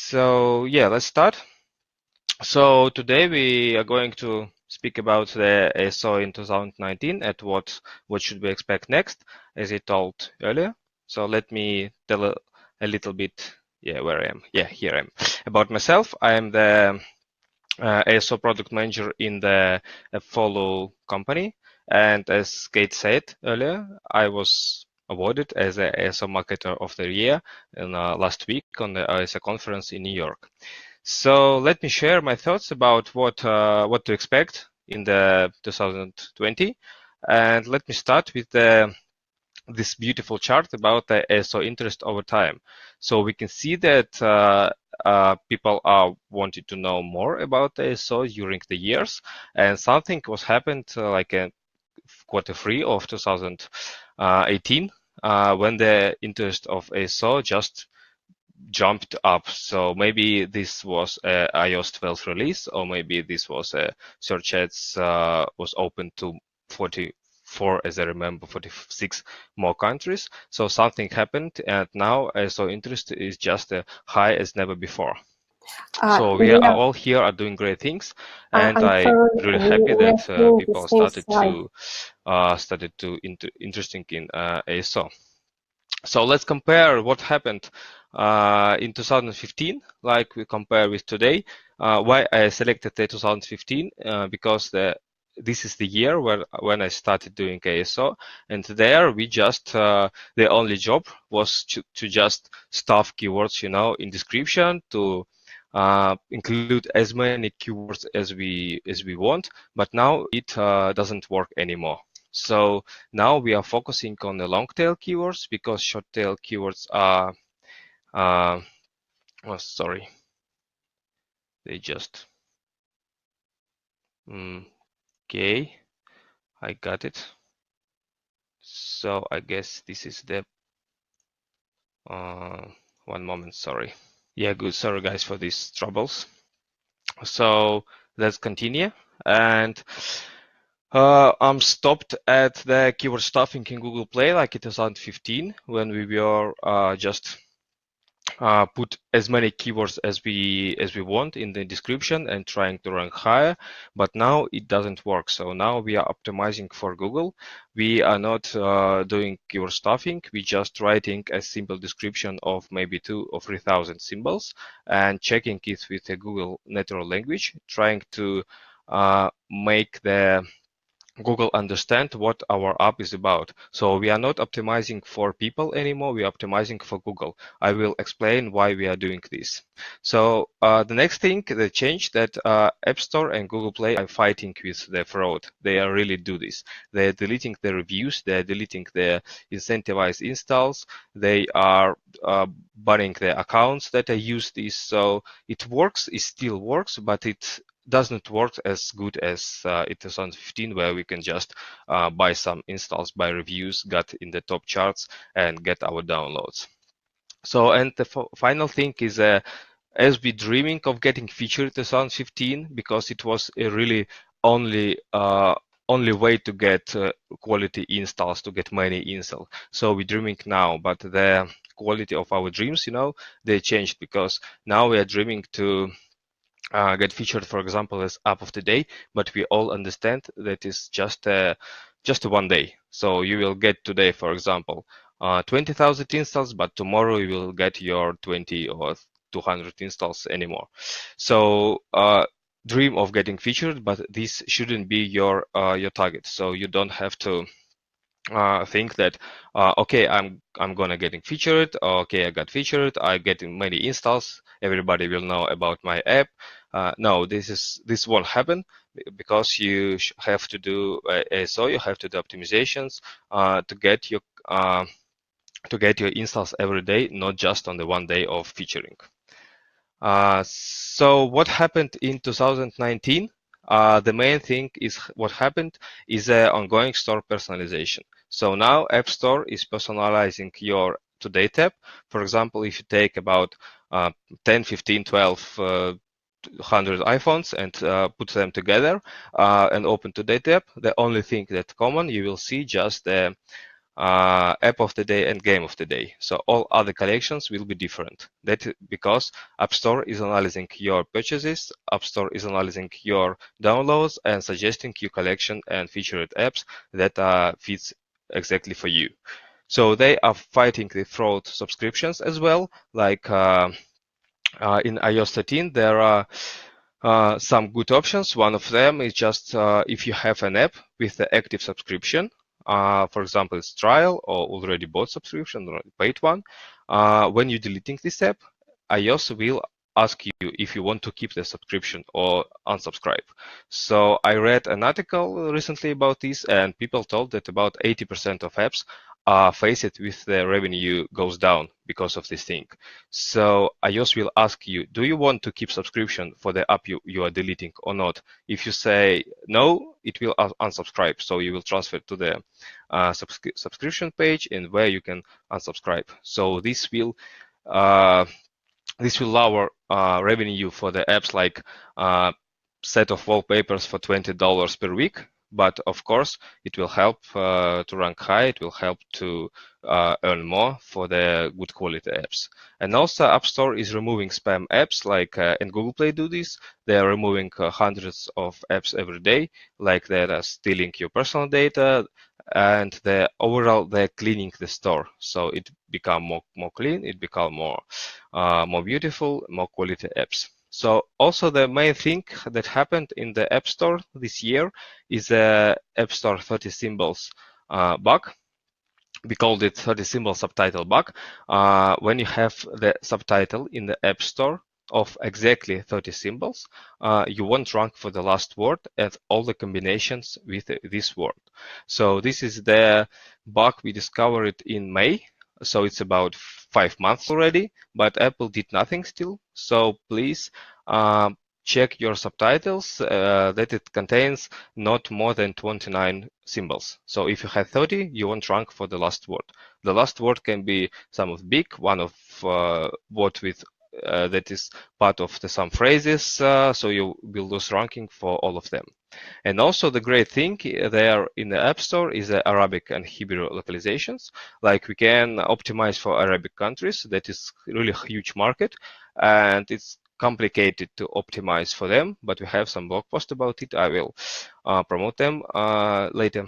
So yeah, let's start. So today we are going to speak about the ASO in 2019 and what should we expect next, as I told earlier. So let me tell a little bit, where I am. Yeah, here I am. About myself, I am the ASO product manager in the AppFollow company. And as Kate said earlier, I was awarded as the ASO Marketer of the Year in, last week on the ASO conference in New York. So let me share my thoughts about what to expect in the 2020, and let me start with this beautiful chart about the ASO interest over time. So we can see that people are wanting to know more about the ASO during the years, and something was happened like in Q3 of 2018 when the interest of ASO just jumped up. So maybe this was a iOS 12 release, or maybe this was a search ads was open to 44, as I remember, 46 more countries. So something happened, and now ASO interest is just as high as never before. So we are Ilia, all here are doing great things, and I'm I'm sorry, really we happy are that seeing the people same started slide. interesting in ASO. So let's compare what happened in 2015, like we compare with today. Why I selected the 2015? Because this is the year when I started doing ASO, and there we just the only job was to just stuff keywords, in description to include as many keywords as we want. But now it doesn't work anymore. So now we are focusing on the long tail keywords because short tail keywords are, oh, sorry, they just, okay, I got it. So I guess this is the, one moment, sorry. Yeah, good. Sorry guys for these troubles. So let's continue. And I'm stopped at the keyword stuffing in Google Play like it was 2015 when we were just put as many keywords as we want in the description and trying to rank higher, but now it doesn't work. So now we are optimizing for Google. We are not doing keyword stuffing. We just writing a simple description of maybe 2,000 or 3,000 symbols and checking it with a Google natural language, trying to make the Google understand what our app is about. So we are not optimizing for people anymore, we are optimizing for Google. I will explain why we are doing this. So the next thing, the change that App Store and Google Play are fighting with the fraud. They are really do this. They're deleting the reviews, they're deleting the incentivized installs, they are banning the accounts that use this. So it works, it still works, but it doesn't work as good as it is on 15, where we can just buy some installs, buy reviews, get in the top charts, and get our downloads. So, and the final thing is, as we dreaming of getting featured in 2015, because it was a really only way to get quality installs, to get many installs. So we're dreaming now, but the quality of our dreams, they changed, because now we are dreaming to get featured, for example, as app of the day, but we all understand that is just a one day. So you will get today, for example, 20,000 installs, but tomorrow you will get your 20 or 200 installs anymore. So dream of getting featured, but this shouldn't be your target. So you don't have to think that okay, I'm gonna getting featured. Okay, I got featured. I getting many installs. Everybody will know about my app. No, this won't happen, because you have to do ASO. You have to do optimizations to get your installs every day, not just on the one day of featuring. So what happened in 2019? The main thing is what happened is ongoing store personalization. So now App Store is personalizing your Today tab. For example, if you take about 10, 15, 12, 100 iPhones and put them together and open Today tab, the only thing that's common, you will see just the app of the day and game of the day. So all other collections will be different. That because App Store is analyzing your purchases, App Store is analyzing your downloads and suggesting you collection and featured apps that fits exactly for you. So they are fighting the fraud subscriptions as well. Like in iOS 13, there are some good options. One of them is just if you have an app with the active subscription, for example, it's trial or already bought subscription or paid one. When you're deleting this app, iOS will ask you if you want to keep the subscription or unsubscribe. So I read an article recently about this, and people told that about 80% of apps face it with the revenue goes down because of this thing. So iOS will ask you, do you want to keep subscription for the app you are deleting or not? If you say no, it will unsubscribe. So you will transfer to the subscription page and where you can unsubscribe. So this will lower revenue for the apps like set of wallpapers for $20 per week. But of course, it will help to rank high. It will help to earn more for the good quality apps. And also, App Store is removing spam apps like and Google Play do this. They are removing hundreds of apps every day, like that are stealing your personal data, and they're cleaning the store, so it become more clean. It become more beautiful, more quality apps. So also the main thing that happened in the App Store this year is a App Store 30 symbols bug. We called it 30 symbol subtitle bug. When you have the subtitle in the App Store of exactly 30 symbols, you won't rank for the last word and all the combinations with this word. So this is the bug we discovered in May. So it's about 5 months already, but Apple did nothing still. So please check your subtitles that it contains not more than 29 symbols. So if you have 30, you won't rank for the last word. The last word can be some of big, one of word with that is part of some phrases, so you will lose ranking for all of them. And also the great thing there in the App Store is the Arabic and Hebrew localizations. Like we can optimize for Arabic countries. That is really a huge market, and it's complicated to optimize for them, but we have some blog post about it. I will promote them later.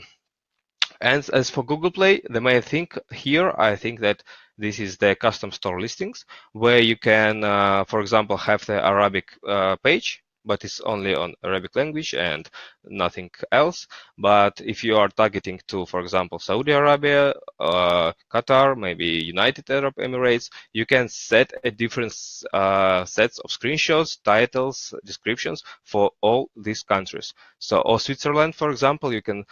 And as for Google Play, the main thing here, I think that this is the custom store listings, where you can, for example, have the Arabic page, but it's only on Arabic language and nothing else. But if you are targeting to, for example, Saudi Arabia, Qatar, maybe United Arab Emirates, you can set a different sets of screenshots, titles, descriptions for all these countries. So, or Switzerland, for example, you can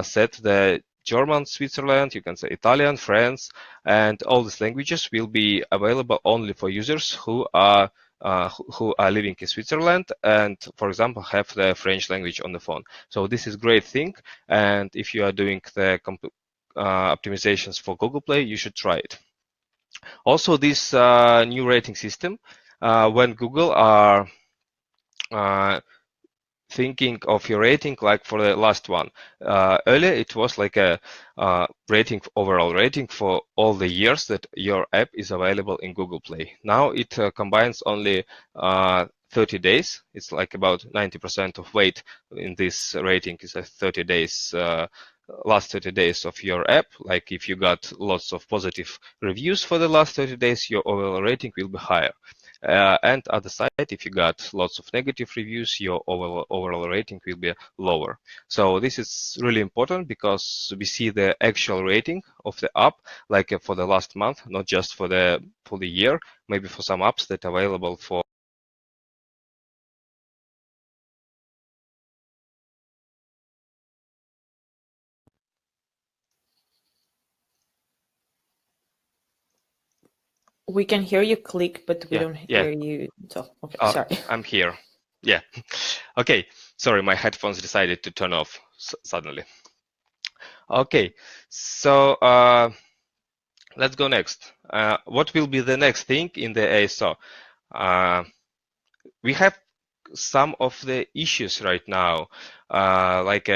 set the German, Switzerland, you can say Italian, France, and all these languages will be available only for users who are living in Switzerland and, for example, have the French language on the phone. So this is a great thing, and if you are doing the optimizations for Google Play, you should try it. Also, this new rating system, when Google are thinking of your rating like for the last one. Earlier, it was like a overall rating for all the years that your app is available in Google Play. Now it combines only 30 days. It's like about 90% of weight in this rating is 30 days. Last 30 days of your app. Like if you got lots of positive reviews for the last 30 days, your overall rating will be higher. And at the side, if you got lots of negative reviews, your overall rating will be lower. So this is really important because we see the actual rating of the app, like for the last month, not just for the year, maybe for some apps that are available for. We can hear you click, but we don't hear you talk. Okay, sorry. I'm here. Yeah. Okay. Sorry, my headphones decided to turn off suddenly. Okay. So let's go next. What will be the next thing in the ASO? We have some of the issues right now, like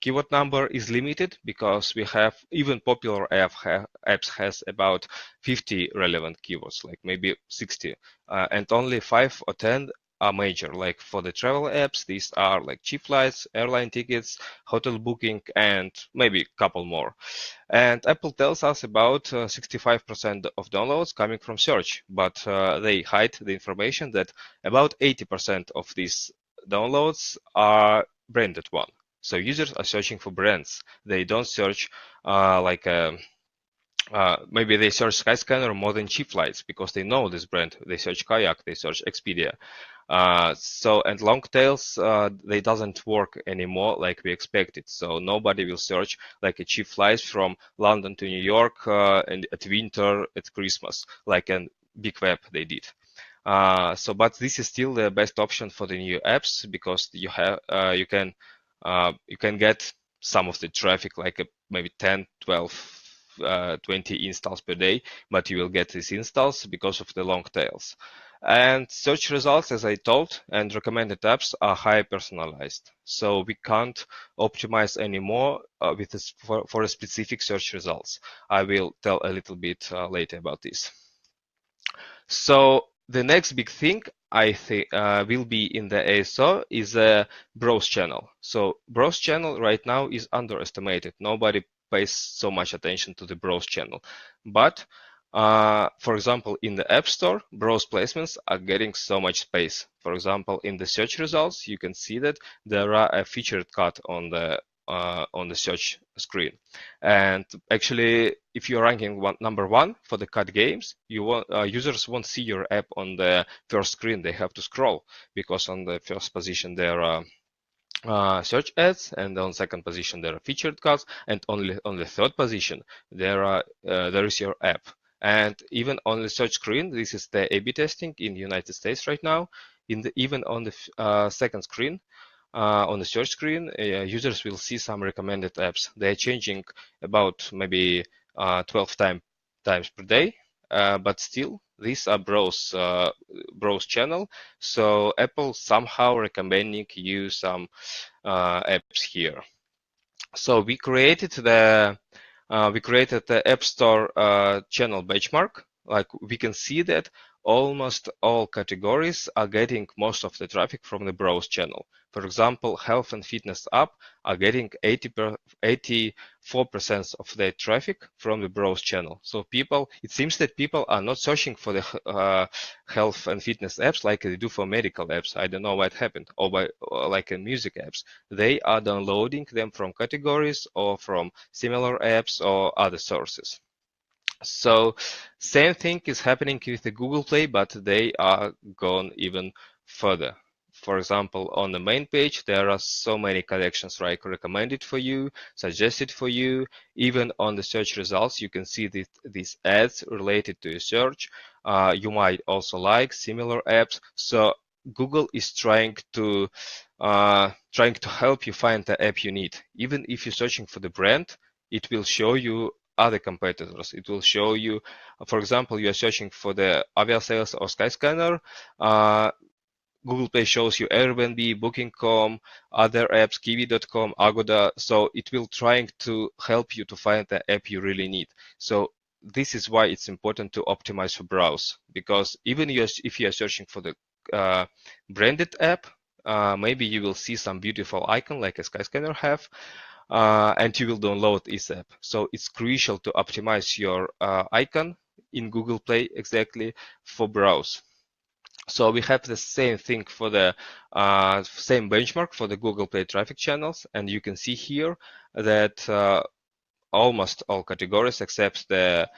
keyword number is limited because we have even popular apps has about 50 relevant keywords, like maybe 60, and only 5 or 10 are major. Like for the travel apps, these are like cheap flights, airline tickets, hotel booking, and maybe a couple more. And Apple tells us about 65% of downloads coming from search, but they hide the information that about 80% of these downloads are branded one. So users are searching for brands. They don't search maybe they search Skyscanner more than cheap flights because they know this brand. They search Kayak, they search Expedia. And long tails, they doesn't work anymore like we expected. So nobody will search like a cheap flights from London to New York and at winter, at Christmas, like a big web they did. But this is still the best option for the new apps because you can get some of the traffic like maybe 10, 12, 20 installs per day, but you will get these installs because of the long tails. And search results, as I told, and recommended apps are high personalized. So we can't optimize anymore for a specific search results. I will tell a little bit later about this. So the next big thing I think will be in the ASO is a browse channel. So browse channel right now is underestimated. Nobody pays so much attention to the browse channel. But for example, in the App Store, browse placements are getting so much space. For example, in the search results, you can see that there are a featured cut on the search screen. And actually, if you're ranking number one for the cut games, users won't see your app on the first screen. They have to scroll because on the first position there are search ads, and on second position there are featured cuts, and only on the third position there is your app. And even on the search screen, this is the A/B testing in the United States right now. Even on the second screen, on the search screen, users will see some recommended apps. They are changing about maybe 12 times per day, but still these are browse channel. So Apple somehow recommending you some apps here. So we created the App Store channel benchmark. Like we can see that almost all categories are getting most of the traffic from the browse channel. For example, health and fitness app are getting 84% of their traffic from the browse channel. So it seems that people are not searching for the health and fitness apps like they do for medical apps. I don't know what happened, or like music apps. They are downloading them from categories or from similar apps or other sources. So same thing is happening with the Google Play, but they are gone even further. For example, on the main page, there are so many collections like recommended for you, suggested for you. Even on the search results, you can see these ads related to your search. You might also like similar apps. So Google is trying to help you find the app you need. Even if you're searching for the brand, it will show you other competitors. It will show you, for example, you are searching for the Aviasales or Skyscanner. Google Play shows you Airbnb, Booking.com, other apps, Kiwi.com, Agoda. So it will trying to help you to find the app you really need. So this is why it's important to optimize for browse, because even if you are searching for the branded app, maybe you will see some beautiful icon like a Skyscanner have, and you will download this app. So it's crucial to optimize your icon in Google Play exactly for browse. So we have the same thing for the same benchmark for the Google Play traffic channels, and you can see here that almost all categories except the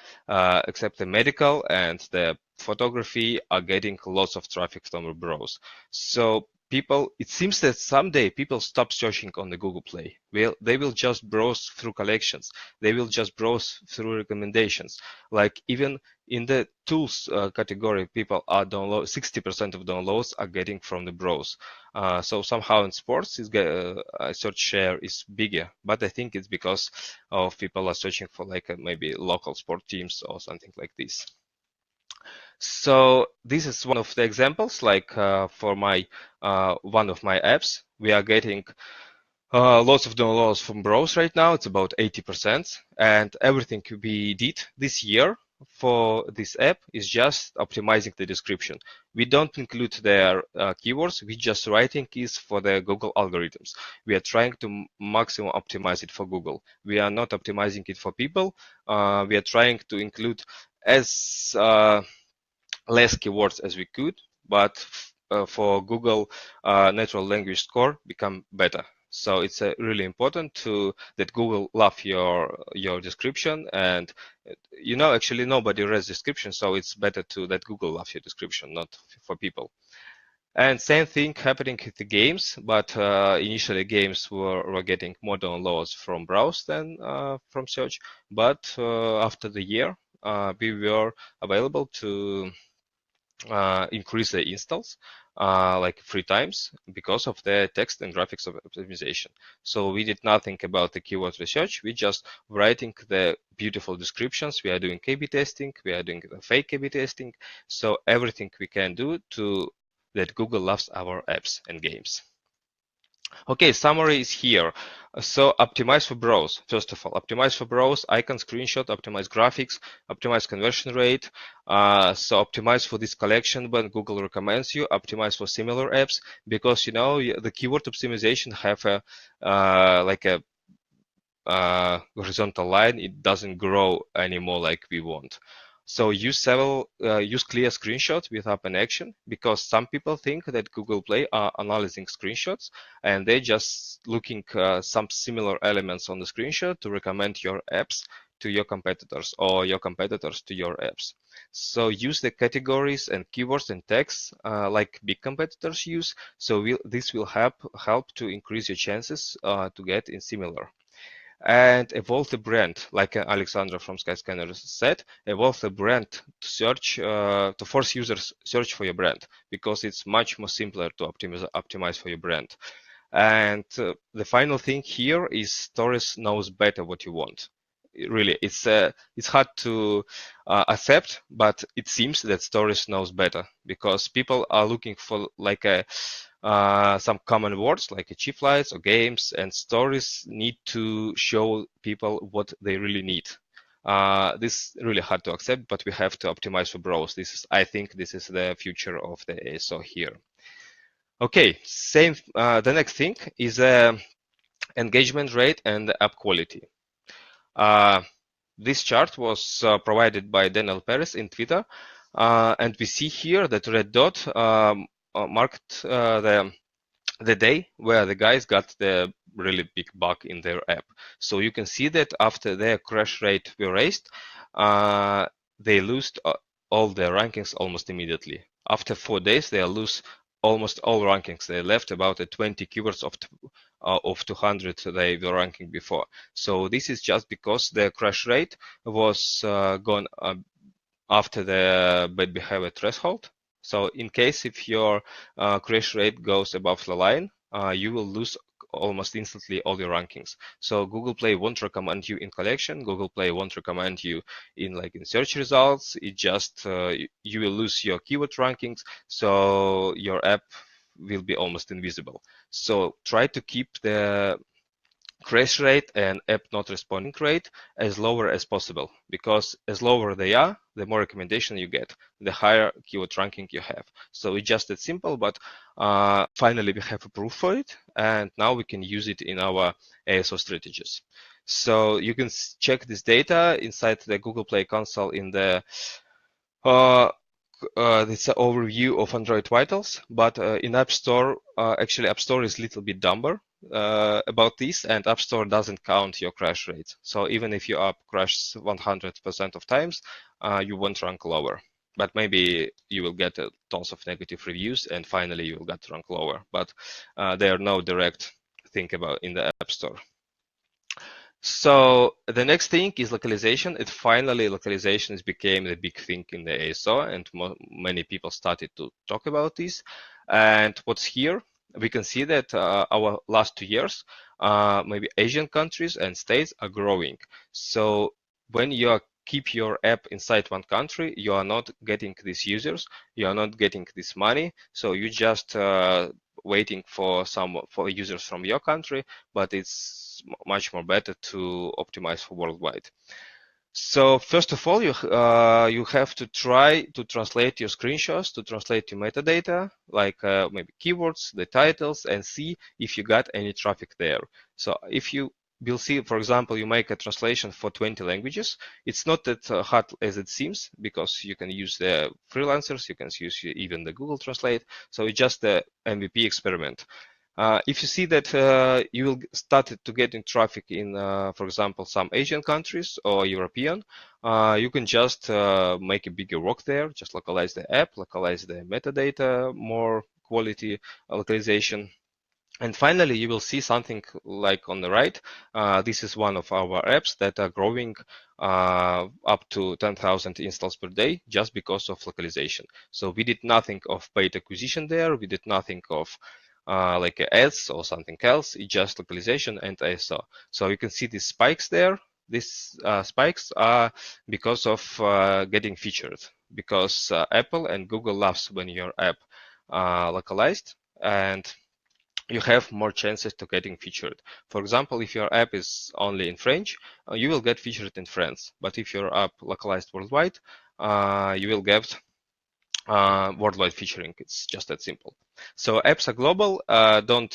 medical and the photography are getting lots of traffic from the browse. So it seems that someday people stop searching on the Google Play. They will just browse through collections. They will just browse through recommendations. Like even in the tools category, people are 60% of downloads are getting from the browse. So somehow in sports, search share is bigger, but I think it's because of people are searching for like maybe local sport teams or something like this. So this is one of the examples, like for one of my apps, we are getting Lots of downloads from browse right now. It's about 80%. And everything we did this year for this app is just optimizing the description. We don't include their keywords. We just writing is for the Google algorithms. We are trying to maximum optimize it for Google. We are not optimizing it for people. We are trying to include as less keywords as we could, but for Google natural language score become better. So it's really important that Google love your description, and actually nobody reads description, so it's better that Google love your description, not for people. And same thing happening with the games, but initially games were getting more downloads from browse than from search. But after the year, we were available to increase the installs like 3 times because of the text and graphics optimization. So we did nothing about the keyword research. We just writing the beautiful descriptions. We are doing A/B testing. We are doing the fake A/B testing. So everything we can do that Google loves our apps and games. Okay, summary is here. So optimize for browse. First of all, optimize for browse, icon screenshot, optimize graphics, optimize conversion rate. So optimize for this collection when Google recommends you, optimize for similar apps, because the keyword optimization have like a horizontal line. It doesn't grow anymore like we want. So use clear screenshots with app in action, because some people think that Google Play are analyzing screenshots and they just looking some similar elements on the screenshot to recommend your apps to your competitors or your competitors to your apps. So use the categories and keywords and tags like big competitors use. So this will help to increase your chances to get in similar. And evolve the brand, like Alexandra from Skyscanner said, evolve the brand to search, to force users search for your brand, because it's much more simpler to optimize for your brand. And the final thing here is Stories knows better what you want. Really, it's hard to accept, but it seems that Stories knows better, because people are looking for like some common words like cheap flights or games, and Stories need to show people what they really need. This is really hard to accept, but we have to optimize for browse. I think this is the future of the ASO here. Okay, the next thing is engagement rate and app quality. This chart was provided by Daniel Perez in Twitter, and we see here that red dot marked the day where the guys got the really big bug in their app. So you can see that after their crash rate were raised, they lost all their rankings almost immediately. After 4 days, they lose almost all rankings. They left about 20 keywords of 200 they were ranking before. So this is just because the crash rate was gone after the bad behavior threshold. So in case if your crash rate goes above the line, you will lose almost instantly all your rankings. So Google Play won't recommend you in collection. Google Play won't recommend you in search results. It just you will lose your keyword rankings. So your app will be almost invisible. So try to keep the crash rate and app not responding rate as lower as possible, because as lower they are, the more recommendation you get, the higher keyword ranking you have. So it's just that simple, but finally we have a proof for it, and now we can use it in our ASO strategies. So you can check this data inside the Google Play console in the it's an overview of Android Vitals, but in App Store, actually App Store is a little bit dumber about this, and App Store doesn't count your crash rates. So even if your app crashes 100% of times, you won't rank lower. But maybe you will get tons of negative reviews, and finally you will get rank lower. But there are no direct thing about in the App Store. So the next thing is localization. Localization became the big thing in the ASO, and many people started to talk about this. And what's here, we can see that our last 2 years, maybe Asian countries and states are growing. So when you keep your app inside one country, you are not getting these users, you are not getting this money. So you just waiting for users from your country, but it's much more better to optimize for worldwide. So first of all, you have to try to translate your screenshots, to translate your metadata, like maybe keywords, the titles, and see if you got any traffic there. So if you will see, for example, you make a translation for 20 languages, it's not that hard as it seems, because you can use the freelancers, you can use even the Google Translate. So it's just the MVP experiment. If you see that you will start to get in traffic in, for example, some Asian countries or European, you can just make a bigger work there, just localize the app, localize the metadata, more quality localization. And finally, you will see something like on the right. This is one of our apps that are growing up to 10,000 installs per day just because of localization. So we did nothing of paid acquisition there. We did nothing of like ads or something else. It's just localization and ASO. So you can see these spikes there. These spikes are because of getting featured, because Apple and Google loves when your app localized, and you have more chances to getting featured. For example, if your app is only in French, you will get featured in France. But if your app localized worldwide, you will get worldwide featuring. It's just that simple. So apps are global. Don't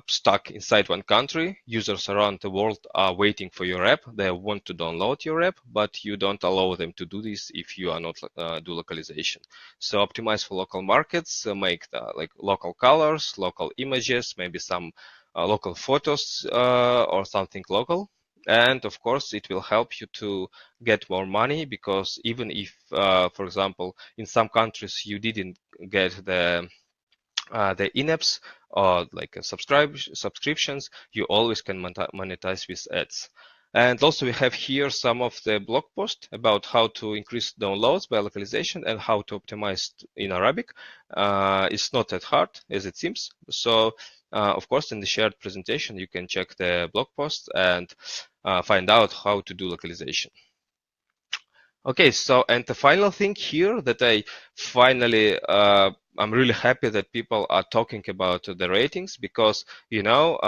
stuck inside one country. Users around the world are waiting for your app. They want to download your app, but you don't allow them to do this if you are not do localization. So optimize for local markets, make like local colors, local images, maybe some local photos or something local. And of course, it will help you to get more money, because even if, for example, in some countries you didn't get the in-apps or like subscriptions, you always can monetize with ads. And also we have here some of the blog posts about how to increase downloads by localization and how to optimize in Arabic. It's not that hard as it seems. So of course, in the shared presentation, you can check the blog post and find out how to do localization. Okay, so and the final thing here that I finally, I'm really happy that people are talking about the ratings, because, you know,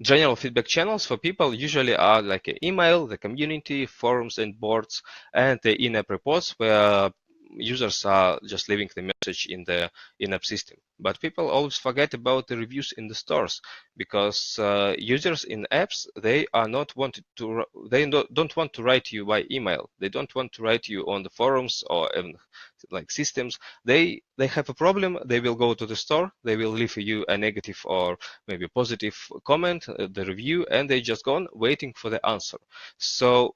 general feedback channels for people usually are like an email, the community, forums and boards, and the in-app reports where users are just leaving the message in the in-app system. But people always forget about the reviews in the stores, because users in apps, they are not wanted to, they don't want to write you by email. They don't want to write you on the forums or like systems. They have a problem. They will go to the store. They will leave you a negative or maybe a positive comment, the review, and they just gone waiting for the answer. So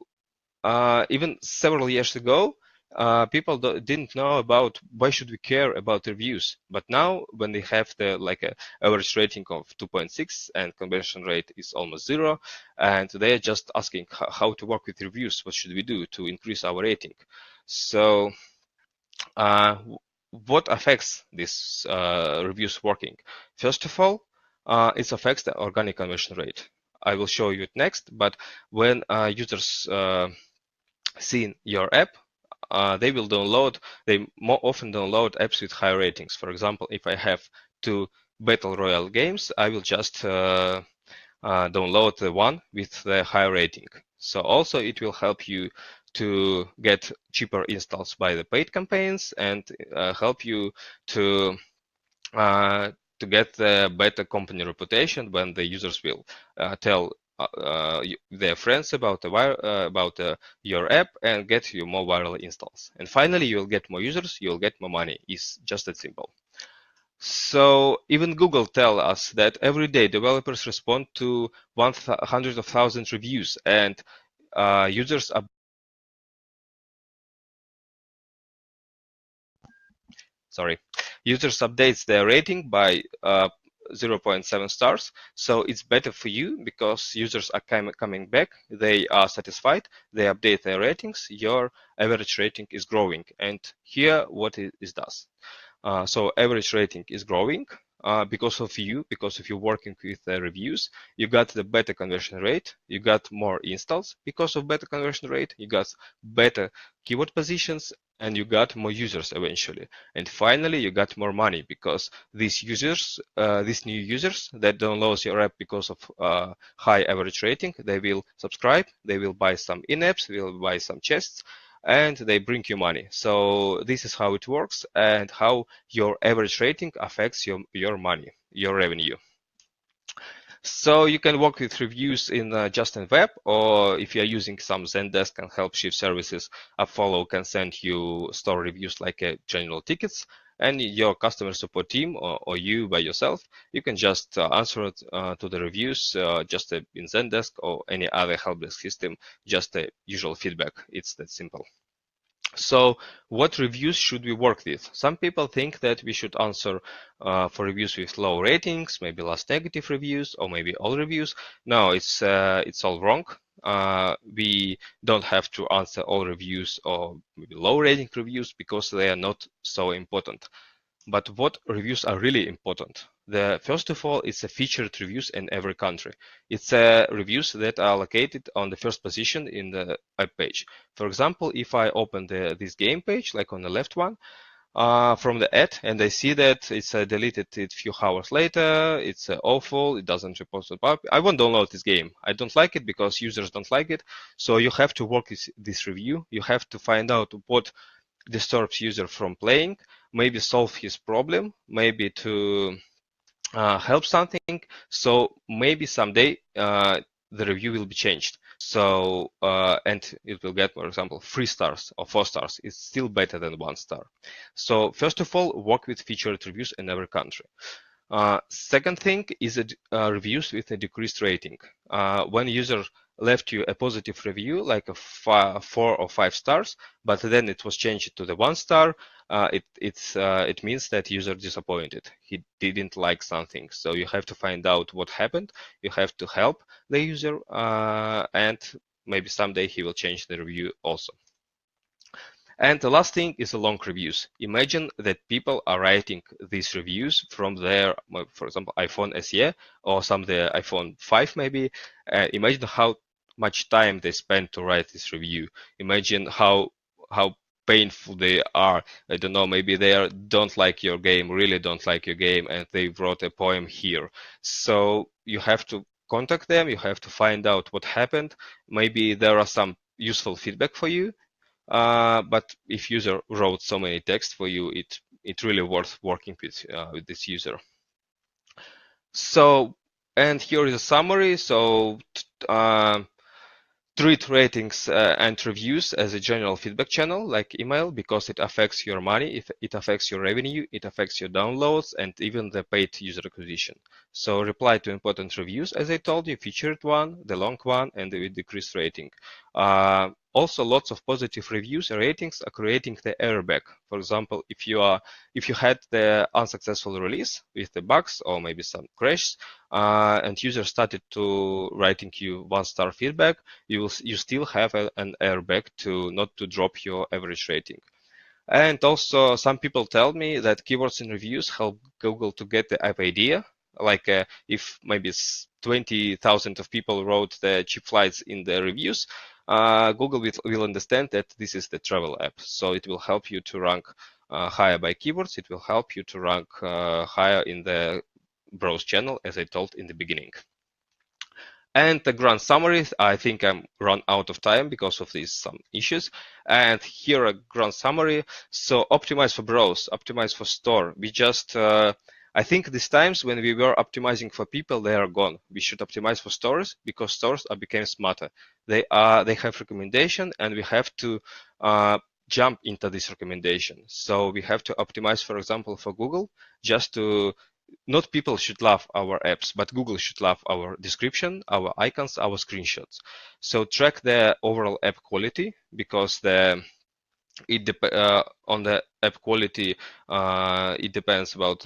even several years ago, people didn't know about why should we care about reviews. But now, when they have the like a average rating of 2.6 and conversion rate is almost 0, and they are just asking how to work with reviews, what should we do to increase our rating? So what affects this reviews working? First of all, it affects the organic conversion rate. I will show you it next, but when users see your app, they will download, they more often download apps with high ratings. For example, if I have 2 Battle Royale games, I will just download the one with the high rating. So also it will help you to get cheaper installs by the paid campaigns, and help you to get the better company reputation when the users will tell their friends about your app and get you more viral installs. And finally, you'll get more users, you'll get more money. It's just that simple. So even Google tell us that every day developers respond to 100,000 reviews, and users are users updates their rating by 0.7 stars. So it's better for you because users are coming back, they are satisfied, they update their ratings, your average rating is growing. And here what it does. So average rating is growing. because of you working with reviews. You got the better conversion rate, you got more installs because of better conversion rate, you got better keyword positions, and you got more users eventually. And finally, you got more money because these users, these new users that download your app because of high average rating, they will subscribe, they will buy some in-apps, they will buy some chests, and they bring you money. So this is how it works and how your average rating affects your money, your revenue. So you can work with reviews in just in web, or if you are using some Zendesk and Helpshift services, AppFollow can send you store reviews like general tickets, and your customer support team or you by yourself, you can just answer it, to the reviews just in Zendesk or any other helpdesk system, just a usual feedback. It's that simple. So what reviews should we work with? Some people think that we should answer for reviews with low ratings, maybe last negative reviews, or maybe all reviews. No, it's all wrong. We don't have to answer all reviews or maybe low rating reviews because they are not so important. But what reviews are really important? First of all, it's a featured reviews in every country. It's reviews that are located on the first position in the web page. For example, if I open this game page, like on the left one, from the ad, and I see that it's deleted a few hours later, it's awful, it doesn't report the pub, I won't download this game. I don't like it because users don't like it. So you have to work with this review. You have to find out what disturbs user from playing, maybe solve his problem, maybe to help something. So maybe someday the review will be changed. So and it will get, for example, 3 stars or 4 stars. It's still better than 1 star. So first of all, work with featured reviews in every country. Second thing is reviews with a decreased rating. When user left you a positive review, like a 4 or 5 stars, but then it was changed to the 1 star, it means that user disappointed. He didn't like something. So you have to find out what happened. You have to help the user, and maybe someday he will change the review also. And the last thing is the long reviews. Imagine that people are writing these reviews from their, for example, iPhone SE or some the iPhone 5 maybe. Imagine how much time they spend to write this review. Imagine how painful they are. I don't know, maybe they don't like your game, really don't like your game, and they wrote a poem here. So you have to contact them, you have to find out what happened. Maybe there are some useful feedback for you. But if user wrote so many texts for you, it really worth working with this user. So, and here is a summary. So treat ratings and reviews as a general feedback channel like email, because it affects your money, it affects your revenue, it affects your downloads, and even the paid user acquisition. So reply to important reviews, as I told you, featured one, the long one, and the decreased rating. Also, lots of positive reviews and ratings are creating the airbag. For example, if you had the unsuccessful release with the bugs or maybe some crashes, and user started to writing you 1-star feedback, you still have an airbag to not to drop your average rating. And also, some people tell me that keywords in reviews help Google to get the app idea. Like if maybe 20,000 of people wrote the cheap flights in the reviews, Google will understand that this is the travel app. So it will help you to rank higher by keywords. It will help you to rank higher in the browse channel, as I told in the beginning. And the grand summary, I think I'm run out of time because of these some issues. And here a grand summary. So optimize for browse, optimize for store. We just, I think these times when we were optimizing for people, they are gone. We should optimize for stores because stores are became smarter. They have recommendation, and we have to jump into this recommendation. So we have to optimize, for example, for Google, just to not people should love our apps, but Google should love our description, our icons, our screenshots. So track the overall app quality, because on the app quality, it depends about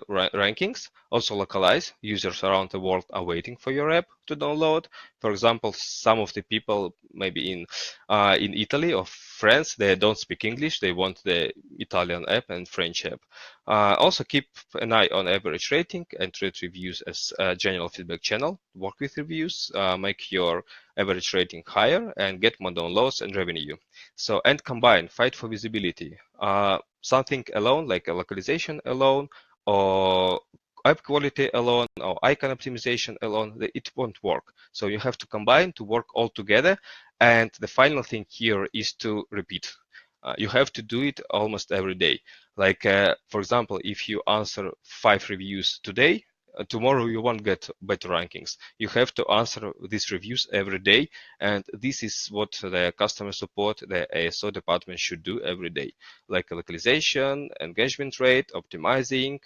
rankings. Also localize. Users around the world are waiting for your app to download. For example, some of the people maybe in Italy or France, they don't speak English. They want the Italian app and French app. Also keep an eye on average rating and treat reviews as a general feedback channel. Work with reviews, make your average rating higher and get more downloads and revenue. So, and combine, fight for visibility. Something alone, like a localization alone, or app quality alone, or icon optimization alone, it won't work. So you have to combine to work all together. And the final thing here is to repeat. You have to do it almost every day. Like, for example, if you answer 5 reviews today, tomorrow you won't get better rankings. You have to answer these reviews every day, and this is what the customer support, the ASO department should do every day, like localization, engagement rate, optimizing,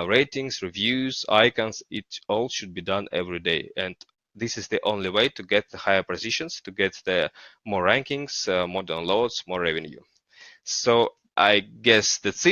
ratings, reviews, icons. It all should be done every day, and this is the only way to get the higher positions, to get the more rankings, more downloads, more revenue. So I guess that's it.